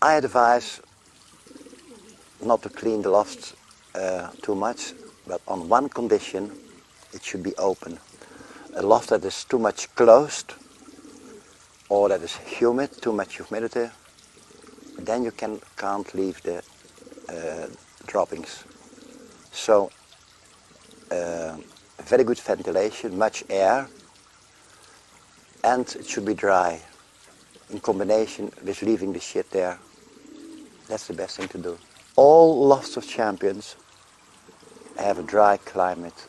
I advise not to clean the loft too much, but on one condition: it should be open. A loft that is too much closed, or that is humid, too much humidity, then you can't leave the droppings. So very good ventilation, much air, and it should be dry in combination with leaving the shit there. That's the best thing to do. All lofts of Champions have a dry climate,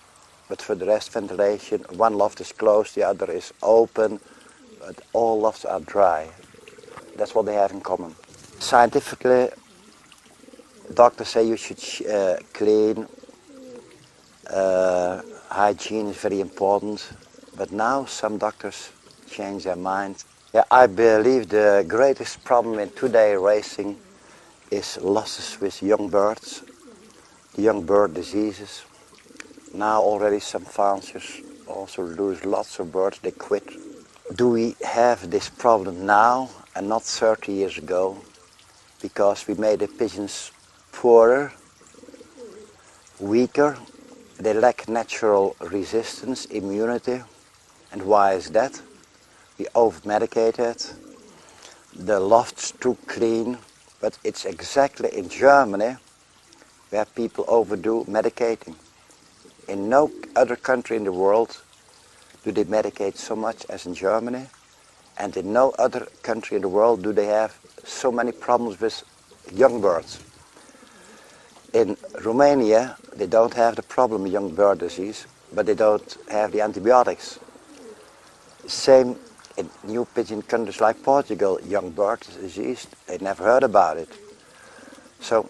but for the rest ventilation. One loft is closed, the other is open, but all lofts are dry. That's what they have in common. Scientifically, doctors say you should clean. Hygiene is very important, but now some doctors change their mind. Yeah, I believe the greatest problem in today's racing is losses with young birds, the young bird diseases. Now already some fanciers also lose lots of birds, they quit. Do we have this problem now and not 30 years ago? Because we made the pigeons poorer, weaker, they lack natural resistance, immunity. And why is that? We over-medicated, the loft's too clean, but it's exactly in Germany where people overdo medicating. In no other country in the world do they medicate so much as in Germany, and in no other country in the world do they have so many problems with young birds. In Romania, they don't have the problem of young bird disease, but they don't have the antibiotics. Same in new pigeon countries like Portugal, young bird disease, they never heard about it. So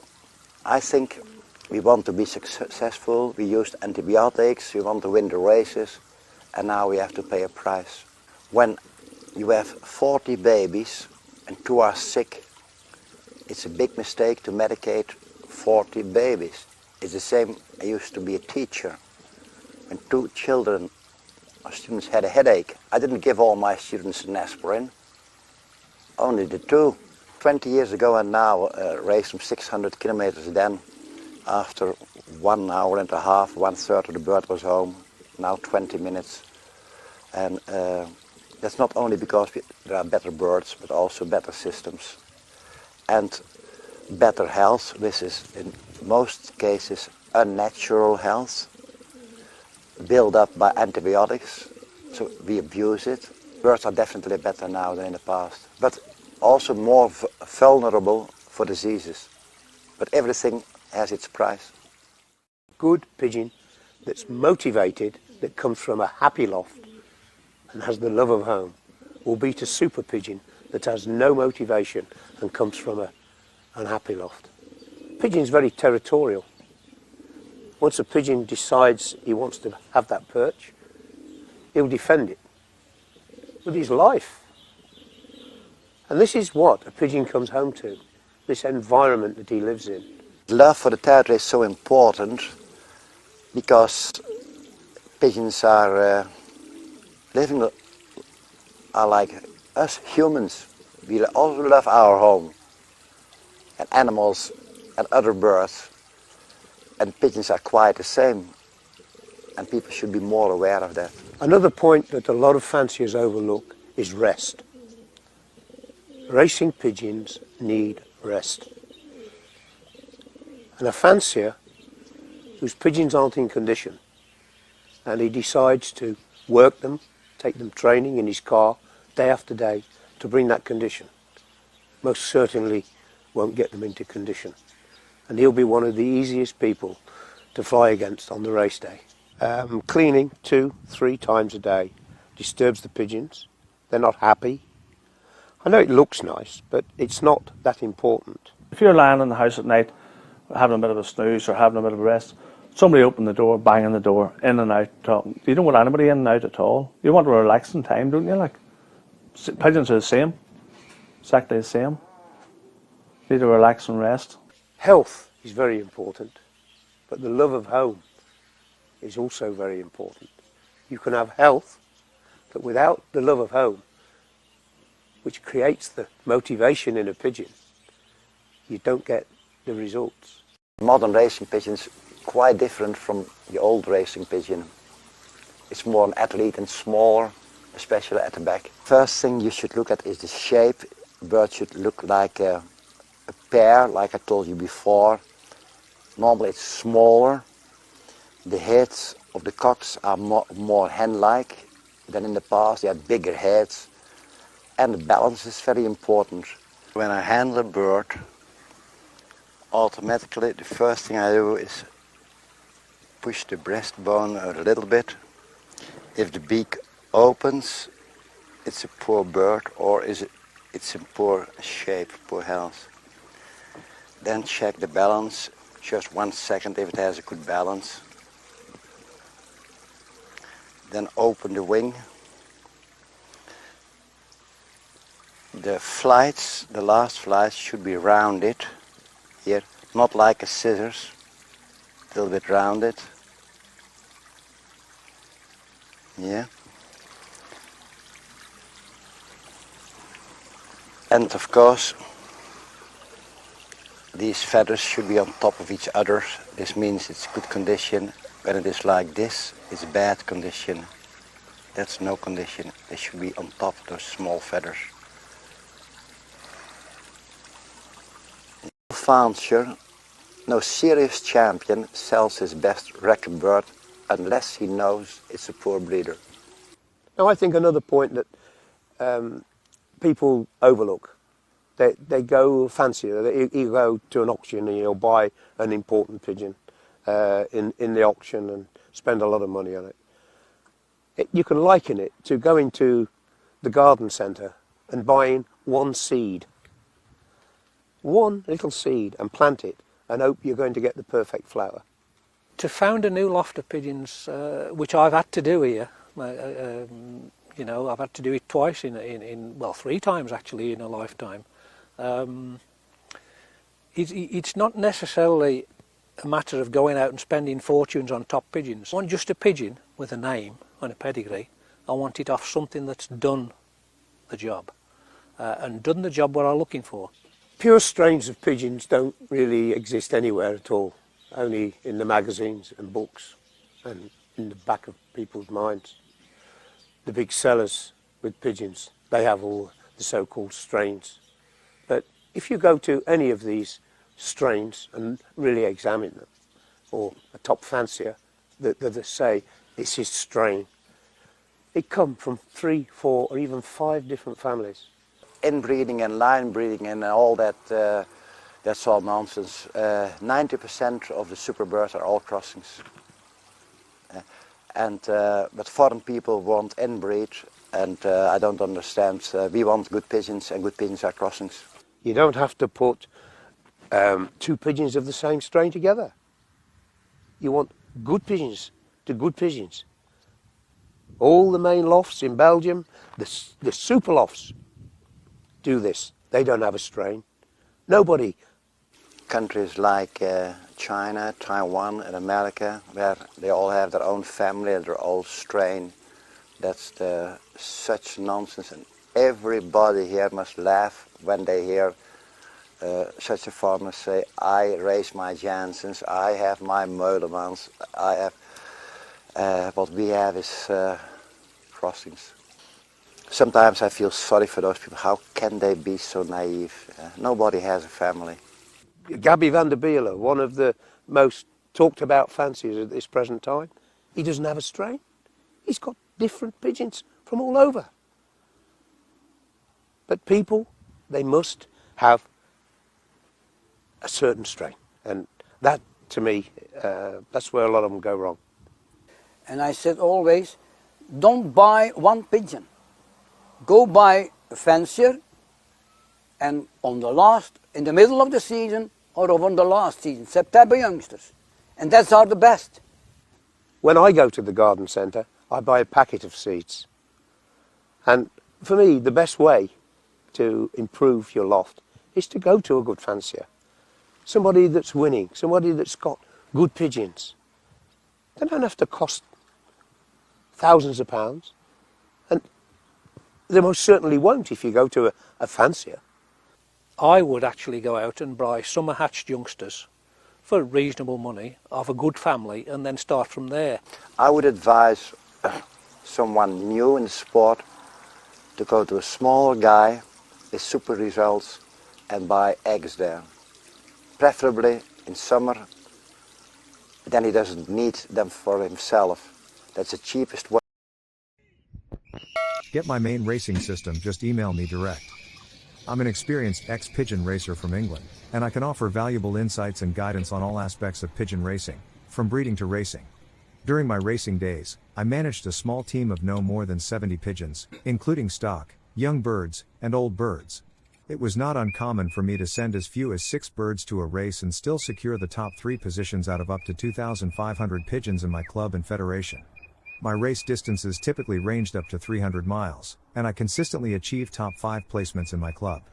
I think we want to be successful, we used antibiotics, we want to win the races, and now we have to pay a price. When you have 40 babies and 2 are sick, it's a big mistake to medicate 40 babies. It's the same, I used to be a teacher. When 2 children or students had a headache, I didn't give all my students an aspirin, only the 2. 20 years ago and now, raced from 600 kilometers then, after 1 hour and a half, 1/3 of the bird was home, now 20 minutes. And that's not only because there are better birds, but also better systems. And better health, which is in most cases unnatural health, built up by antibiotics, so we abuse it. Birds are definitely better now than in the past, but also more vulnerable for diseases. But everything has its price. Good pigeon that's motivated, that comes from a happy loft and has the love of home, will beat a super pigeon that has no motivation and comes from an unhappy loft. Pigeon's very territorial. Once a pigeon decides he wants to have that perch, he'll defend it with his life. And this is what a pigeon comes home to, this environment that he lives in. Love for the territory is so important because pigeons are are like us humans. We also love our home and animals and other birds, and pigeons are quite the same, and people should be more aware of that. Another point that a lot of fanciers overlook is rest. Racing pigeons need rest. And a fancier whose pigeons aren't in condition and he decides to work them, take them training in his car day after day to bring that condition, most certainly won't get them into condition. And he'll be one of the easiest people to fly against on the race day. Cleaning 2-3 times a day disturbs the pigeons. They're not happy. I know it looks nice, but it's not that important. If you're lying in the house at night, having a bit of a snooze or having a bit of a rest, somebody open the door, banging the door, in and out, talking. You don't want anybody in and out at all. You want a relaxing time, don't you? Like, pigeons are the same, exactly the same. Need to relax and rest. Health is very important, but the love of home is also very important. You can have health, but without the love of home, which creates the motivation in a pigeon, you don't get the results. Modern racing pigeons quite different from the old racing pigeon. It's more an athlete and smaller, especially at the back. First thing you should look at is the shape. The bird should look like a pear, like I told you before. Normally it's smaller. The heads of the cocks are more hen-like than in the past. They had bigger heads. And the balance is very important. When I handle a bird, automatically the first thing I do is push the breastbone a little bit. If the beak opens, it's a poor bird, or it's in poor shape, poor health. Then check the balance, just 1 second if it has a good balance. Then open the wing. The flights, the last flights should be rounded here, not like a scissors, a little bit rounded. Yeah. And of course, these feathers should be on top of each other. This means it's good condition. When it is like this, it's bad condition. That's no condition. They should be on top of those small feathers. Fancier, no serious champion sells his best record bird unless he knows it's a poor breeder. Now I think another point that people overlook, they go fancier. You go to an auction and you'll buy an important pigeon in the auction and spend a lot of money on it. You can liken it to going to the garden centre and buying one seed. One little seed, and plant it and hope you're going to get the perfect flower. To found a new loft of pigeons, which I've had to do here, you know, I've had to do it twice well, 3 times actually in a lifetime. It's not necessarily a matter of going out and spending fortunes on top pigeons. I want just a pigeon with a name and a pedigree. I want it off something that's done the job and done the job what I'm looking for. Pure strains of pigeons don't really exist anywhere at all, only in the magazines and books and in the back of people's minds. The big sellers with pigeons, they have all the so-called strains. But if you go to any of these strains and really examine them, or a top fancier that say this is strain, it comes from 3, 4 or even 5 different families. Inbreeding and line breeding and all that, that's all nonsense. 90% of the superbirds are all crossings. But foreign people want inbreed, and I don't understand. We want good pigeons, and good pigeons are crossings. You don't have to put 2 pigeons of the same strain together. You want good pigeons to good pigeons. All the main lofts in Belgium, the super lofts, do this. They don't have a strain. Nobody. Countries like China, Taiwan and America, where they all have their own family and their own strain, that's such nonsense, and everybody here must laugh when they hear such a farmer say, I raise my Jansens, I have my Meulemans, I have, what we have is crossings. Sometimes I feel sorry for those people. How can they be so naive? Nobody has a family. Gabby van der Bielen, one of the most talked about fanciers at this present time, he doesn't have a strain. He's got different pigeons from all over. But people, they must have a certain strain. And that, to me, that's where a lot of them go wrong. And I said always, don't buy one pigeon. Go buy a fancier, and in the middle of the season or on the last season, September youngsters. And that's are the best. When I go to the garden centre, I buy a packet of seeds. And for me, the best way to improve your loft is to go to a good fancier. Somebody that's winning, somebody that's got good pigeons. They don't have to cost thousands of pounds. And they most certainly won't if you go to a fancier. I would actually go out and buy summer hatched youngsters for reasonable money of a good family and then start from there. I would advise someone new in the sport to go to a small guy with super results and buy eggs there. Preferably in summer, then he doesn't need them for himself. That's the cheapest way. Get my main racing system, just email me direct. I'm an experienced ex-pigeon racer from England, and I can offer valuable insights and guidance on all aspects of pigeon racing, from breeding to racing. During my racing days, I managed a small team of no more than 70 pigeons, including stock, young birds, and old birds. It was not uncommon for me to send as few as 6 birds to a race and still secure the top 3 positions out of up to 2,500 pigeons in my club and federation. My race distances typically ranged up to 300 miles, and I consistently achieved top 5 placements in my club.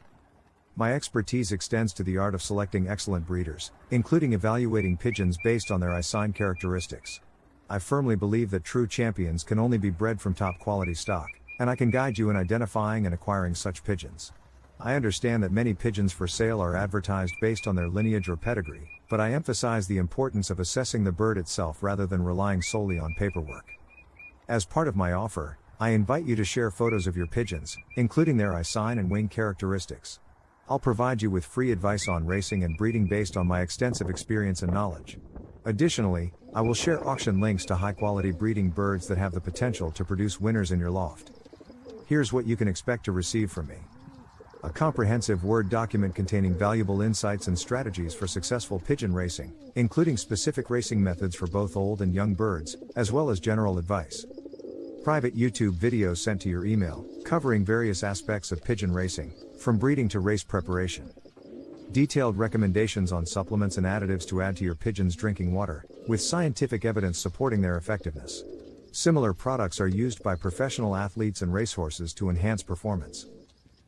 My expertise extends to the art of selecting excellent breeders, including evaluating pigeons based on their eye sign characteristics. I firmly believe that true champions can only be bred from top quality stock, and I can guide you in identifying and acquiring such pigeons. I understand that many pigeons for sale are advertised based on their lineage or pedigree, but I emphasize the importance of assessing the bird itself rather than relying solely on paperwork. As part of my offer, I invite you to share photos of your pigeons, including their eye sign and wing characteristics. I'll provide you with free advice on racing and breeding based on my extensive experience and knowledge. Additionally, I will share auction links to high-quality breeding birds that have the potential to produce winners in your loft. Here's what you can expect to receive from me. A comprehensive Word document containing valuable insights and strategies for successful pigeon racing, including specific racing methods for both old and young birds, as well as general advice. Private YouTube videos sent to your email, covering various aspects of pigeon racing, from breeding to race preparation. Detailed recommendations on supplements and additives to add to your pigeons' drinking water, with scientific evidence supporting their effectiveness. Similar products are used by professional athletes and racehorses to enhance performance.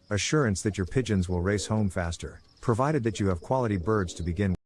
Assurance that your pigeons will race home faster, provided that you have quality birds to begin with.